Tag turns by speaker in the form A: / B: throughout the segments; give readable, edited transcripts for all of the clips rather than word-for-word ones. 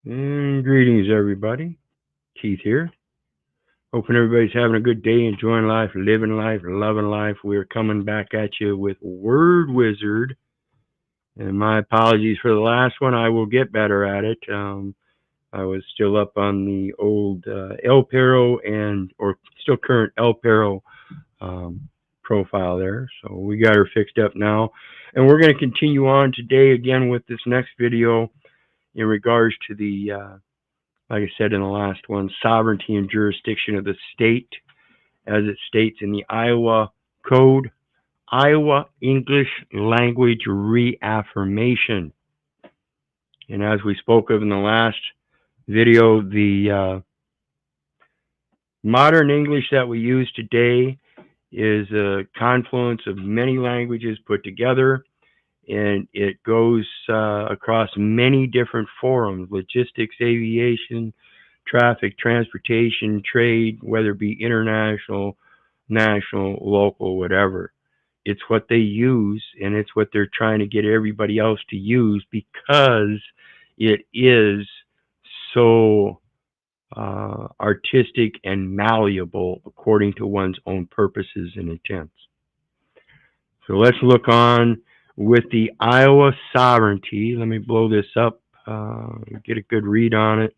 A: Greetings, everybody. Keith here. Hoping everybody's having a good day, enjoying life, living life, loving life. We're coming back at you with Word Wizard. And my apologies for the last one. I will get better at it. I was still up on the old El Perro or still current El Perro profile there. So we got her fixed up now. And we're going to continue on today again with this next video in regards to the like I said in the last one, sovereignty and jurisdiction of the state, as it states in the Iowa Code, Iowa English Language Reaffirmation. And as we spoke of in the last video, the modern English that we use today is a confluence of many languages put together, and it goes across many different forums: logistics, aviation, traffic, transportation, trade, whether it be international, national, local, whatever. It's what they use, and it's what they're trying to get everybody else to use because it is so artistic and malleable according to one's own purposes and intents. So let's look on with the Iowa sovereignty. Let me blow this up, get a good read on it.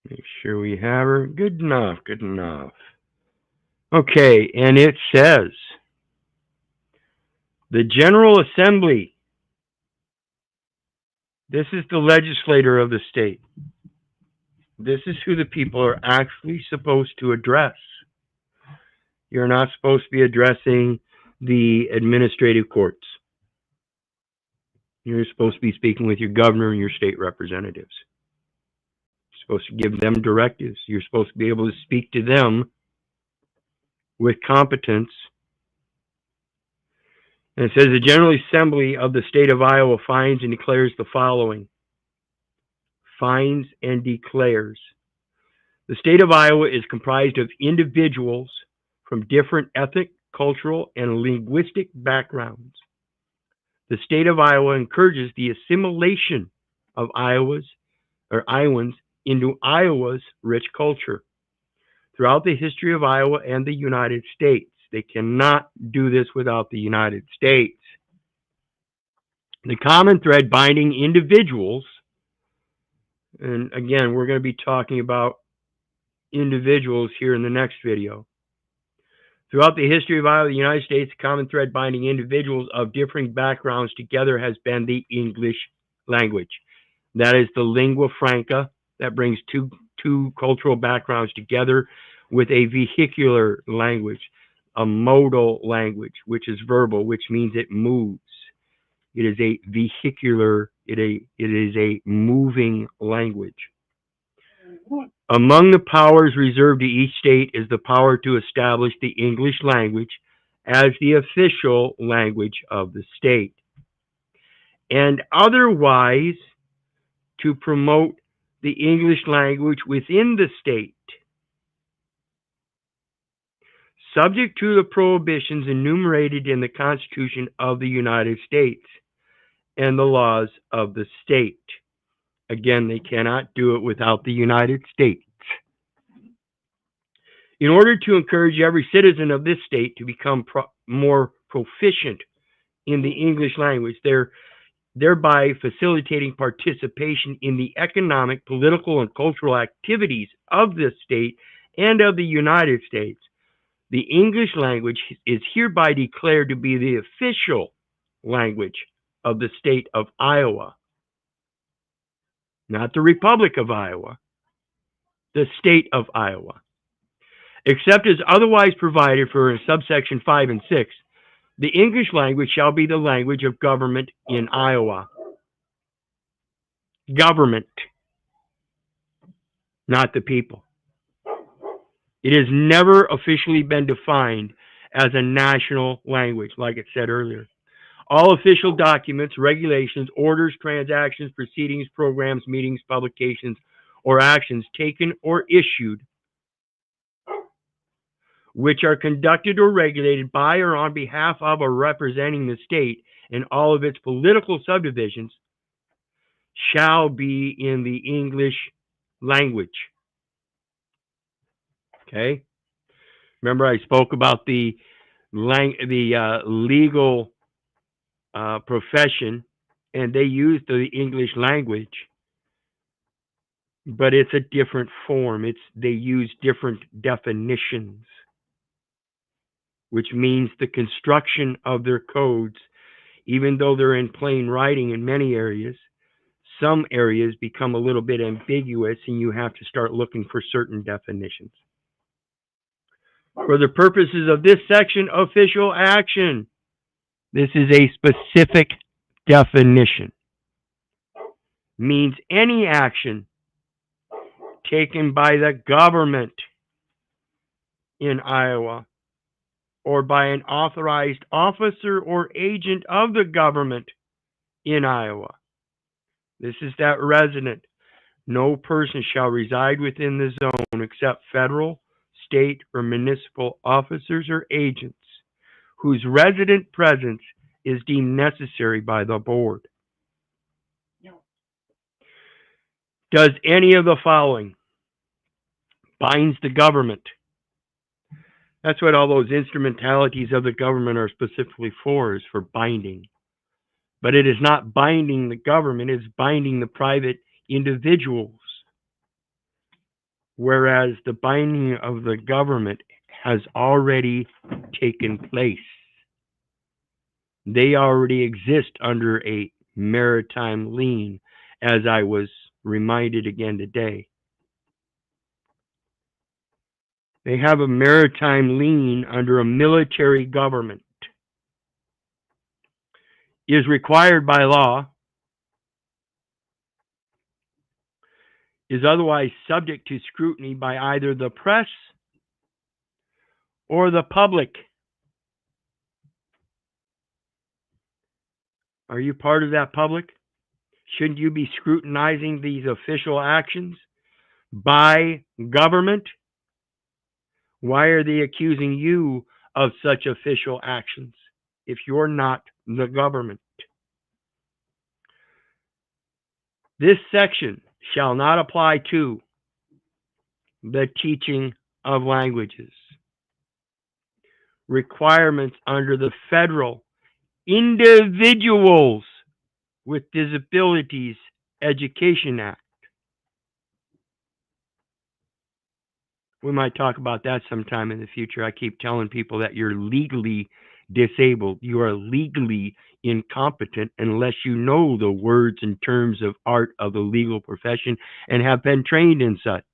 A: Make sure we have her. Good enough, good enough. Okay, and it says, the General Assembly, this is the legislator of the state. This is who the people are actually supposed to address. You're not supposed to be addressing the administrative courts. You're supposed to be speaking with your governor and your state representatives. You're supposed to give them directives. You're supposed to be able to speak to them with competence. And it says the General Assembly of the state of Iowa finds and declares the following. Finds and declares. The state of Iowa is comprised of individuals from different ethnic, cultural, and linguistic backgrounds. The state of Iowa encourages the assimilation of Iowans into Iowa's rich culture. Throughout the history of Iowa and the United States, they cannot do this without the United States. The common thread binding individuals, and again, we're going to be talking about individuals here in the next video. Throughout the history of Iowa, the United States, the common thread binding individuals of differing backgrounds together has been the English language. That is the lingua franca that brings two cultural backgrounds together with a vehicular language, a modal language, which is verbal, which means it moves. It is a vehicular, it is a moving language. Among the powers reserved to each state is the power to establish the English language as the official language of the state, and otherwise to promote the English language within the state, subject to the prohibitions enumerated in the Constitution of the United States and the laws of the state. Again, they cannot do it without the United States. In order to encourage every citizen of this state to become more proficient in the English language, thereby facilitating participation in the economic, political, and cultural activities of this state and of the United States, the English language is hereby declared to be the official language of the state of Iowa. Not the Republic of Iowa, the state of Iowa. Except as otherwise provided for in subsection 5 and 6, the English language shall be the language of government in Iowa. Government, not the people. It has never officially been defined as a national language, like it said earlier. All official documents, regulations, orders, transactions, proceedings, programs, meetings, publications, or actions taken or issued which are conducted or regulated by or on behalf of or representing the state and all of its political subdivisions, shall be in the English language. Okay? Remember I spoke about the legal profession, and they use the English language, but it's a different form. They use different definitions, which means the construction of their codes, even though they're in plain writing in many areas, some areas become a little bit ambiguous and you have to start looking for certain definitions. For the purposes of this section, official action. This is a specific definition. Means any action taken by the government in Iowa or by an authorized officer or agent of the government in Iowa. This is that resident. No person shall reside within the zone except federal, state, or municipal officers or agents whose resident presence is deemed necessary by the board. No. Does any of the following binds the government? That's what all those instrumentalities of the government are specifically for, is for binding. But it is not binding the government, it's binding the private individuals. Whereas the binding of the government has already taken place. They already exist under a maritime lien, as I was reminded again today. They have a maritime lien under a military government. Is required by law, is otherwise subject to scrutiny by either the press or the public. Are you part of that public? Shouldn't you be scrutinizing these official actions by government? Why are they accusing you of such official actions if you're not the government? This section shall not apply to the teaching of languages. Requirements under the Federal Individuals with Disabilities Education Act. We might talk about that sometime in the future. I keep telling people that you're legally disabled. You are legally incompetent unless you know the words and terms of art of the legal profession and have been trained in such.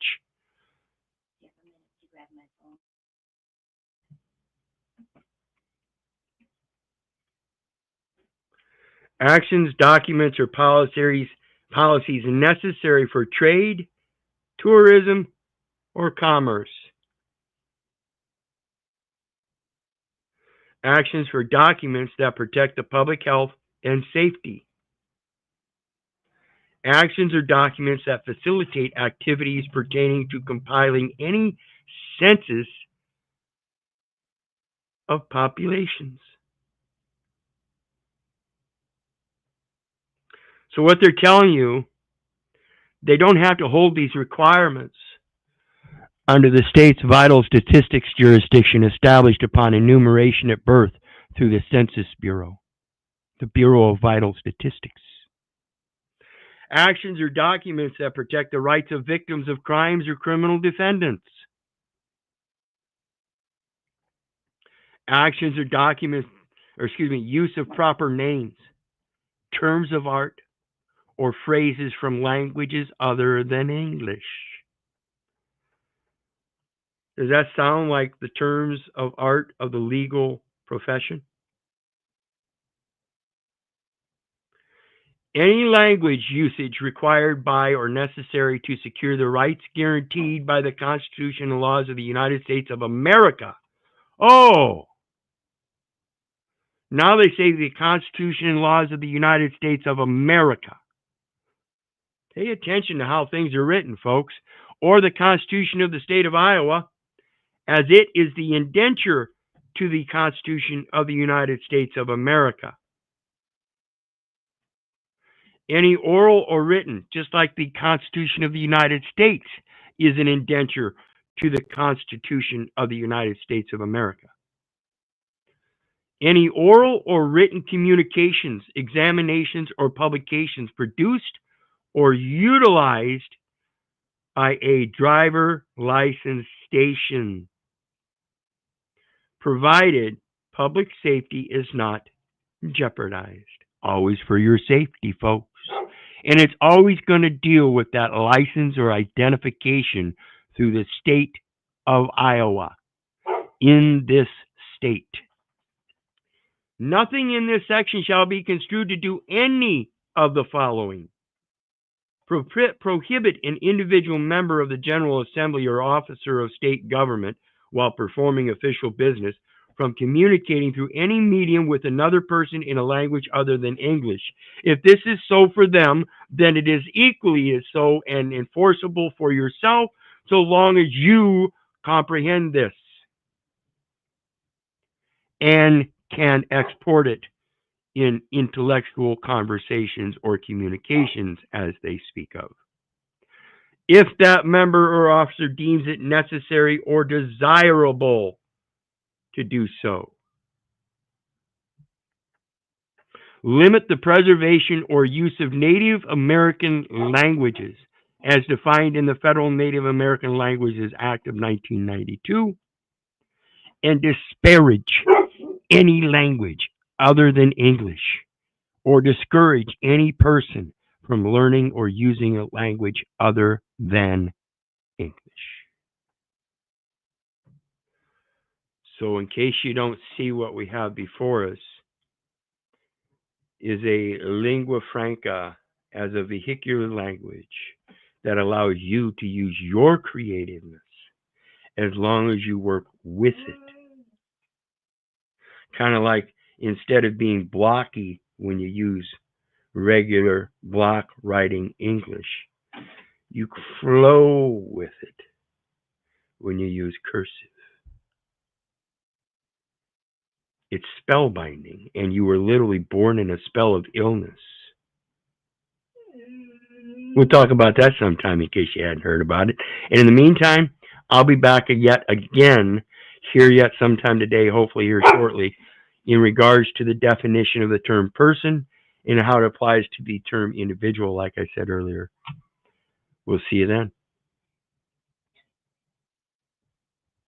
A: Actions, documents, or policies necessary for trade, tourism, or commerce. Actions for documents that protect the public health and safety. Actions or documents that facilitate activities pertaining to compiling any census of populations. So what they're telling you, they don't have to hold these requirements under the state's vital statistics jurisdiction established upon enumeration at birth through the Census Bureau, the Bureau of Vital Statistics. Actions or documents that protect the rights of victims of crimes or criminal defendants. Actions or documents, use of proper names, terms of art, or phrases from languages other than English. Does that sound like the terms of art of the legal profession? Any language usage required by or necessary to secure the rights guaranteed by the Constitution and laws of the United States of America. Oh! Now they say the Constitution and laws of the United States of America. Pay attention to how things are written, folks. Or the Constitution of the state of Iowa, as it is the indenture to the Constitution of the United States of America. Any oral or written, just like the Constitution of the United States is an indenture to the Constitution of the United States of America. Any oral or written communications, examinations, or publications produced or utilized by a driver license station, provided public safety is not jeopardized. Always for your safety, folks. And it's always going to deal with that license or identification through the state of Iowa. In this state, nothing in this section shall be construed to do any of the following: prohibit an individual member of the General Assembly or officer of state government while performing official business from communicating through any medium with another person in a language other than English. If this is so for them, then it is equally as so and enforceable for yourself, so long as you comprehend this and can export it in intellectual conversations or communications as they speak of. If that member or officer deems it necessary or desirable to do so. Limit the preservation or use of Native American languages as defined in the Federal Native American Languages Act of 1992, and disparage any language other than English, or discourage any person from learning or using a language other than English. So in case you don't see what we have before us, is a lingua franca as a vehicular language that allows you to use your creativeness as long as you work with it. Kind of like instead of being blocky when you use regular block writing English, you flow with it when you use cursive. It's spellbinding, and you were literally born in a spell of illness. We'll talk about that sometime in case you hadn't heard about it. And in the meantime, I'll be back yet again here yet sometime today, hopefully here shortly, in regards to the definition of the term person and how it applies to the term individual, like I said earlier. We'll see you then.